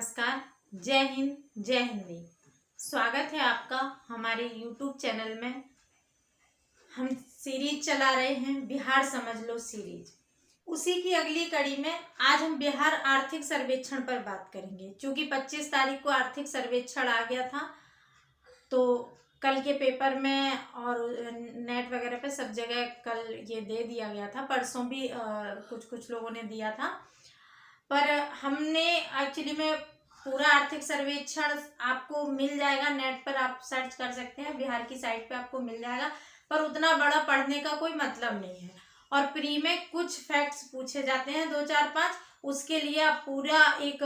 नमस्कार। जय हिंद, जय हिंदी। स्वागत है आपका हमारे YouTube चैनल में। हम सीरीज चला रहे हैं बिहार समझ लो सीरीज। उसी की अगली कड़ी में आज हम बिहार आर्थिक सर्वेक्षण पर बात करेंगे। क्योंकि 25 तारीख को आर्थिक सर्वेक्षण आ गया था, तो कल के पेपर में और नेट वगैरह पे सब जगह कल ये दे दिया गया था। परसों भी कुछ लोगों ने दिया था, पर हमने एक्चुअली में पूरा आर्थिक सर्वेक्षण आपको मिल जाएगा नेट पर, आप सर्च कर सकते हैं, बिहार की साइट पे आपको मिल जाएगा। पर उतना बड़ा पढ़ने का कोई मतलब नहीं है। और प्री में कुछ फैक्ट्स पूछे जाते हैं 2-4-5, उसके लिए आप पूरा एक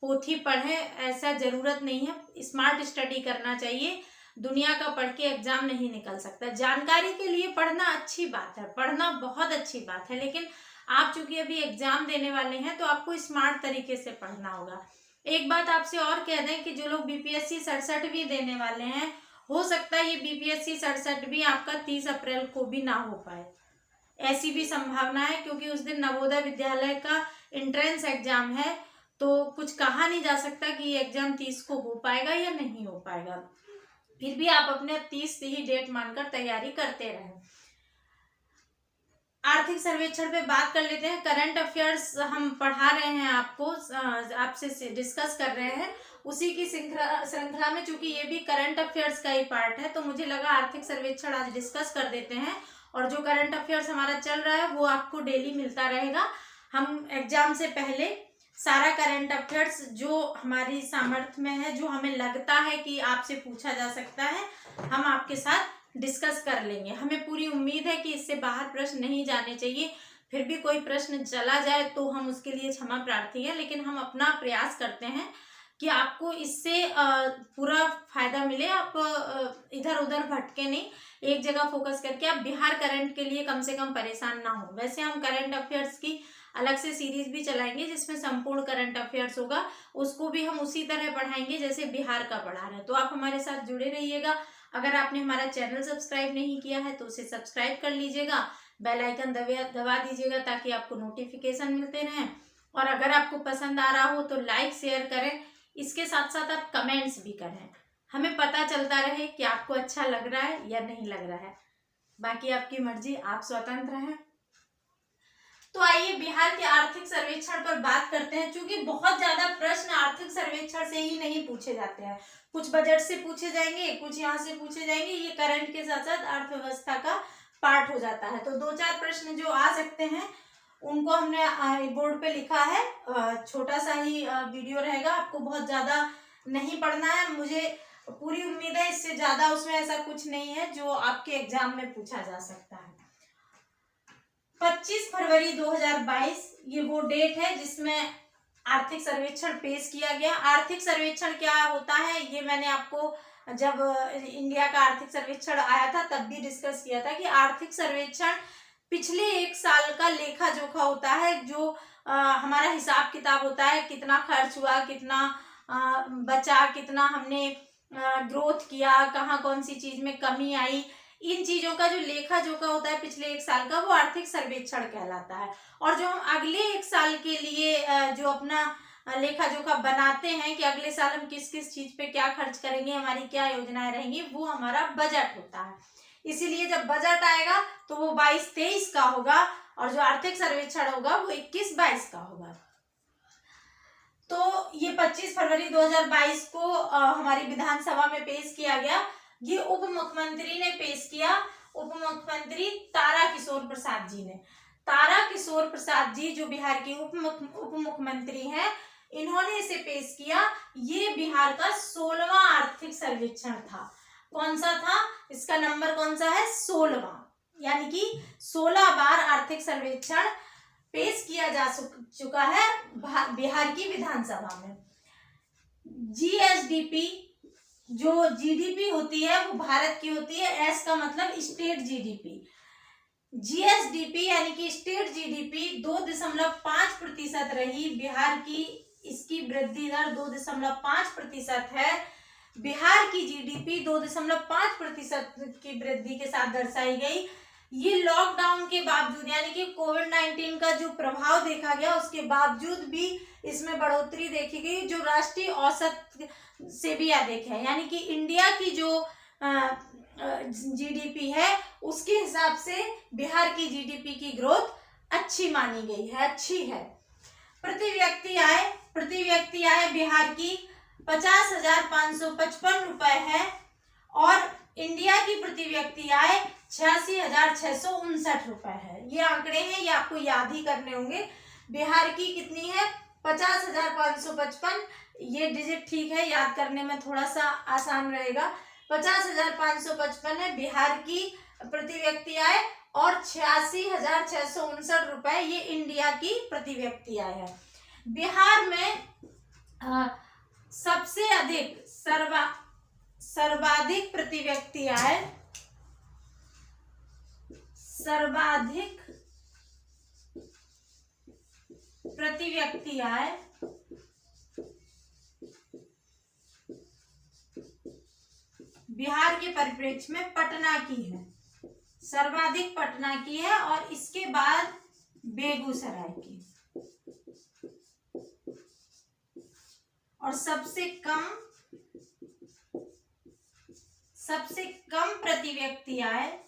पोथी पढ़ें ऐसा जरूरत नहीं है। स्मार्ट स्टडी करना चाहिए। दुनिया का पढ़ के एग्जाम नहीं निकल सकता। जानकारी के लिए पढ़ना अच्छी बात है, पढ़ना बहुत अच्छी बात है, लेकिन आप चूंकि अभी एग्जाम देने वाले हैं तो आपको स्मार्ट तरीके से पढ़ना होगा। एक बात आपसे और कह दें कि जो लोग बीपीएससी 67 भी देने वाले हैं, हो सकता है ये बीपीएससी 67 भी आपका 30 अप्रैल को भी ना हो पाए, ऐसी भी संभावना है। क्योंकि उस दिन नवोदय विद्यालय का एंट्रेंस एग्जाम है, तो कुछ कहा नहीं जा सकता कि ये एग्जाम 30 को हो पाएगा या नहीं हो पाएगा। फिर भी आप अपने 30 ही डेट मानकर तैयारी करते रहें। आर्थिक सर्वेक्षण पे बात कर लेते हैं। करंट अफेयर्स हम पढ़ा रहे हैं आपको, आपसे डिस्कस कर रहे हैं उसी की श्रृंखला में। चूंकि ये भी करंट अफेयर्स का ही पार्ट है, तो मुझे लगा आर्थिक सर्वेक्षण आज डिस्कस कर देते हैं। और जो करंट अफेयर्स हमारा चल रहा है वो आपको डेली मिलता रहेगा। हम एग्जाम से पहले सारा करंट अफेयर्स जो हमारी सामर्थ्य में है, जो हमें लगता है कि आपसे पूछा जा सकता है, हम आपके साथ डिस्कस कर लेंगे। हमें पूरी उम्मीद है कि इससे बाहर प्रश्न नहीं जाने चाहिए। फिर भी कोई प्रश्न चला जाए तो हम उसके लिए क्षमा प्रार्थी हैं, लेकिन हम अपना प्रयास करते हैं कि आपको इससे पूरा फायदा मिले। आप इधर उधर भटके नहीं, एक जगह फोकस करके आप बिहार करंट के लिए कम से कम परेशान ना हो। वैसे हम करंट अफेयर्स की अलग से सीरीज भी चलाएंगे जिसमें संपूर्ण करंट अफेयर्स होगा, उसको भी हम उसी तरह पढ़ाएंगे जैसे बिहार का पढ़ा रहे हैं। तो आप हमारे साथ जुड़े रहिएगा। अगर आपने हमारा चैनल सब्सक्राइब नहीं किया है तो उसे सब्सक्राइब कर लीजिएगा, बेल आइकन दबा दीजिएगा ताकि आपको नोटिफिकेशन मिलते रहें। और अगर आपको पसंद आ रहा हो तो लाइक शेयर करें, इसके साथ साथ आप कमेंट्स भी करें, हमें पता चलता रहे कि आपको अच्छा लग रहा है या नहीं लग रहा है। बाकी आपकी मर्जी, आप स्वतंत्र हैं। तो आइए बिहार के आर्थिक सर्वेक्षण पर बात करते हैं। क्योंकि बहुत ज्यादा प्रश्न आर्थिक सर्वेक्षण से ही नहीं पूछे जाते हैं, कुछ बजट से पूछे जाएंगे, कुछ यहाँ से पूछे जाएंगे। ये करंट के साथ साथ अर्थव्यवस्था का पार्ट हो जाता है। तो 2-4 प्रश्न जो आ सकते हैं उनको हमने बोर्ड पे लिखा है। छोटा सा ही वीडियो रहेगा, आपको बहुत ज्यादा नहीं पढ़ना है। मुझे पूरी उम्मीद है इससे ज्यादा उसमें ऐसा कुछ नहीं है जो आपके एग्जाम में पूछा जा सकता है। 25 फरवरी 2022 ये वो डेट है जिसमें आर्थिक सर्वेक्षण पेश किया गया। आर्थिक सर्वेक्षण क्या होता है ये मैंने आपको जब इंडिया का आर्थिक सर्वेक्षण आया था तब भी डिस्कस किया था कि आर्थिक सर्वेक्षण पिछले एक साल का लेखा जोखा होता है, जो हमारा हिसाब किताब होता है, कितना खर्च हुआ, कितना बचा, कितना हमने ग्रोथ किया, कहाँ कौन सी चीज में कमी आई, इन चीजों का जो लेखा जोखा होता है पिछले एक साल का, वो आर्थिक सर्वेक्षण कहलाता है। और जो हम अगले एक साल के लिए जो अपना लेखा जोखा बनाते हैं कि अगले साल हम किस किस चीज पे क्या खर्च करेंगे, हमारी क्या योजनाएं रहेंगी, वो हमारा बजट होता है। इसीलिए जब बजट आएगा तो वो 22-23 का होगा, और जो आर्थिक सर्वेक्षण होगा वो 21-22 का होगा। तो ये 25 फरवरी 2022 को हमारी विधानसभा में पेश किया गया। ये उप मुख्यमंत्री ने पेश किया, उप मुख्यमंत्री तारा किशोर प्रसाद जी ने। तारा किशोर प्रसाद जी जो बिहार के उप मुख्यमंत्री हैं, इन्होंने इसे पेश किया। ये बिहार का 16वां आर्थिक सर्वेक्षण था। कौन सा था, इसका नंबर कौन सा है, 16वां। यानी कि 16 बार आर्थिक सर्वेक्षण पेश किया जा चुका है बिहार की विधानसभा में। जीएसडीपी जो जीडीपी होती है वो भारत की होती है, एस का मतलब स्टेट जीडीपी। जीएसडीपी यानी कि स्टेट जीडीपी 2.5% रही बिहार की, इसकी वृद्धि दर 2.5% है। बिहार की जीडीपी 2.5% की वृद्धि के साथ दर्शाई गई। ये लॉकडाउन के बावजूद, यानी कि कोविड-19 का जो प्रभाव देखा गया उसके बावजूद भी इसमें बढ़ोतरी देखी गई, जो राष्ट्रीय औसत से भी अधिक है। यानी कि इंडिया की जो जीडीपी है उसके हिसाब से बिहार की जीडीपी की ग्रोथ अच्छी मानी गई है, अच्छी है। प्रति व्यक्ति आय बिहार की 50,555 रुपए है और इंडिया की प्रति व्यक्ति आय 86,659 रुपए है। ये आंकड़े हैं, ये आपको याद ही करने होंगे। बिहार की कितनी है? 50,555। ये डिजिट ठीक है, याद करने में थोड़ा सा आसान रहेगा। 50,555 है बिहार की प्रति व्यक्ति आय और 86,659 रुपए ये इंडिया की प्रति व्यक्ति आय है। बिहार में सबसे अधिक सर्वाधिक प्रति व्यक्ति आय, सर्वाधिक प्रति व्यक्ति आय बिहार के परिप्रेक्ष्य में पटना की है, सर्वाधिक पटना की है और इसके बाद बेगूसराय की, और सबसे कम प्रति व्यक्ति आय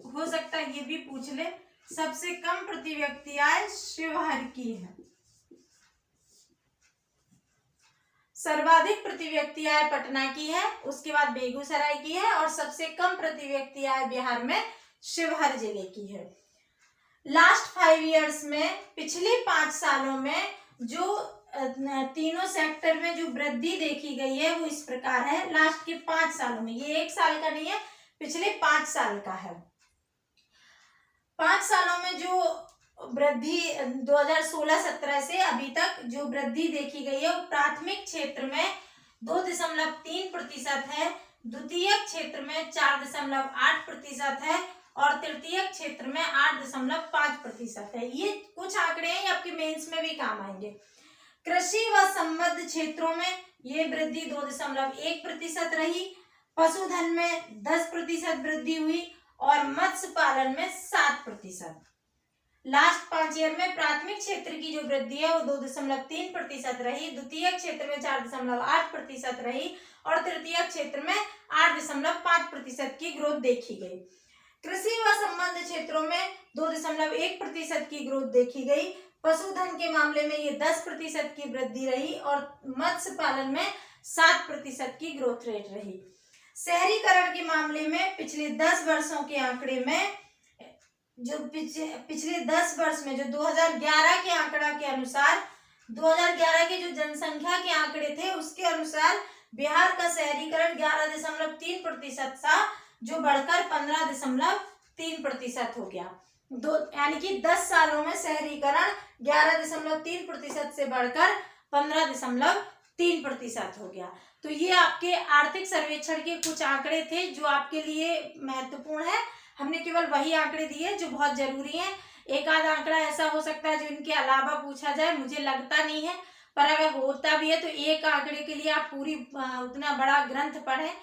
हो सकता है ये भी पूछ ले, सबसे कम प्रति व्यक्ति आय शिवहर की है। सर्वाधिक प्रति व्यक्ति आय पटना की है, उसके बाद बेगूसराय की है और सबसे कम प्रति व्यक्ति आय बिहार में शिवहर जिले की है। लास्ट 5 इयर्स में, पिछले 5 सालों में जो तीनों सेक्टर में जो वृद्धि देखी गई है वो इस प्रकार है। लास्ट के 5 सालों में, ये 1 साल का नहीं है, पिछले 5 साल का है। 5 सालों में जो वृद्धि 2016-17 से अभी तक जो वृद्धि देखी गई है वो प्राथमिक क्षेत्र में 2.3% है, द्वितीय क्षेत्र में 4.8% है और तृतीय क्षेत्र में 8.5% है। ये कुछ आंकड़े हैं, ये आपके मेंस में भी काम आएंगे। कृषि व संबद्ध क्षेत्रों में ये वृद्धि 2.1% रही, पशुधन में 10% वृद्धि हुई और मत्स्य पालन में 7%। लास्ट 5 ईयर में प्राथमिक क्षेत्र की जो वृद्धि है वो 2.3% रही, द्वितीय क्षेत्र में 4.8% रही और तृतीय क्षेत्र में 8.5% की ग्रोथ देखी गई। कृषि व संबद्ध क्षेत्रों में 2.1% की ग्रोथ देखी गई, पशुधन के मामले में ये 10% की वृद्धि रही और मत्स्य पालन में 7% की ग्रोथ रेट रही। शहरीकरण के मामले में पिछले 10 वर्षों के आंकड़े में, जो पिछले 10 वर्ष में जो 2011 के आंकड़ा के अनुसार, 2011 के जो जनसंख्या के आंकड़े थे उसके अनुसार बिहार का शहरीकरण 11.3% था, जो बढ़कर 15.3% हो गया। यानी कि 10 सालों में शहरीकरण 11.3% से बढ़कर 15.3% हो गया। तो ये आपके आर्थिक सर्वेक्षण के कुछ आंकड़े थे जो आपके लिए महत्वपूर्ण है। हमने केवल वही आंकड़े दिए जो बहुत जरूरी हैं। एक आध आंकड़ा ऐसा हो सकता है जो इनके अलावा पूछा जाए, मुझे लगता नहीं है, पर अगर होता भी है तो एक आंकड़े के लिए आप पूरी उतना बड़ा ग्रंथ पढ़ें,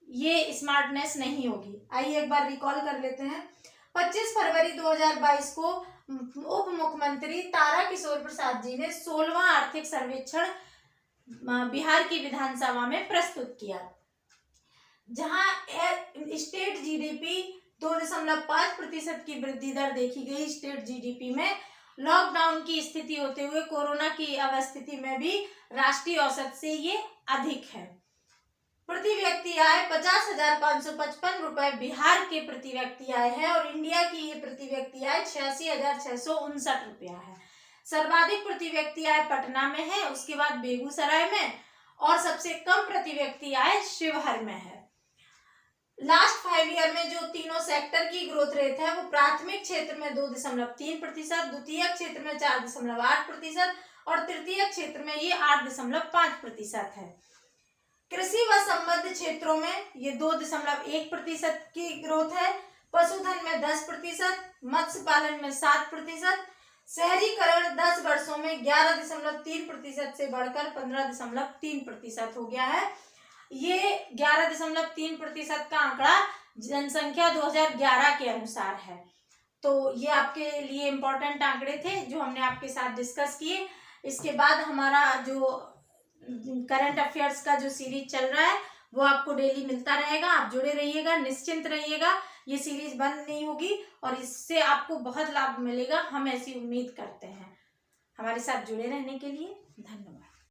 ये स्मार्टनेस नहीं होगी। आइए एक बार रिकॉल कर लेते हैं। 25 फरवरी 2022 को उप मुख्यमंत्री ताराकिशोर प्रसाद जी ने 16वां आर्थिक सर्वेक्षण बिहार की विधानसभा में प्रस्तुत किया, जहां स्टेट जीडीपी 2.5% की वृद्धि दर देखी गई। स्टेट जीडीपी में लॉकडाउन की स्थिति होते हुए कोरोना की अवस्थिति में भी राष्ट्रीय औसत से ये अधिक है। प्रति व्यक्ति आय 50,555 रुपए बिहार के प्रति व्यक्ति आय है और इंडिया की ये प्रति व्यक्ति आय 86,659 रुपया है। सर्वाधिक प्रति व्यक्ति आय पटना में है, उसके बाद बेगूसराय में और सबसे कम प्रति व्यक्ति आय शिवहर में है। लास्ट 5 ईयर में जो तीनों सेक्टर की ग्रोथ रेट है वो प्राथमिक क्षेत्र में 2.3%, द्वितीय क्षेत्र में 4.8% और तृतीय क्षेत्र में ये 8.5% है। कृषि व संबद्ध क्षेत्रों में ये 2.1% की ग्रोथ है, पशुधन में 10%, मत्स्य पालन में 7%, शहरीकरण 10 वर्षों में 11.3% से बढ़कर 15.3% हो गया है। ये 11.3% का आंकड़ा जनसंख्या 2011 के अनुसार है। तो ये आपके लिए इम्पोर्टेंट आंकड़े थे जो हमने आपके साथ डिस्कस किए। इसके बाद हमारा जो करंट अफेयर्स का जो सीरीज चल रहा है वो आपको डेली मिलता रहेगा। आप जुड़े रहिएगा, निश्चिंत रहिएगा, ये सीरीज बंद नहीं होगी और इससे आपको बहुत लाभ मिलेगा, हम ऐसी उम्मीद करते हैं। हमारे साथ जुड़े रहने के लिए धन्यवाद।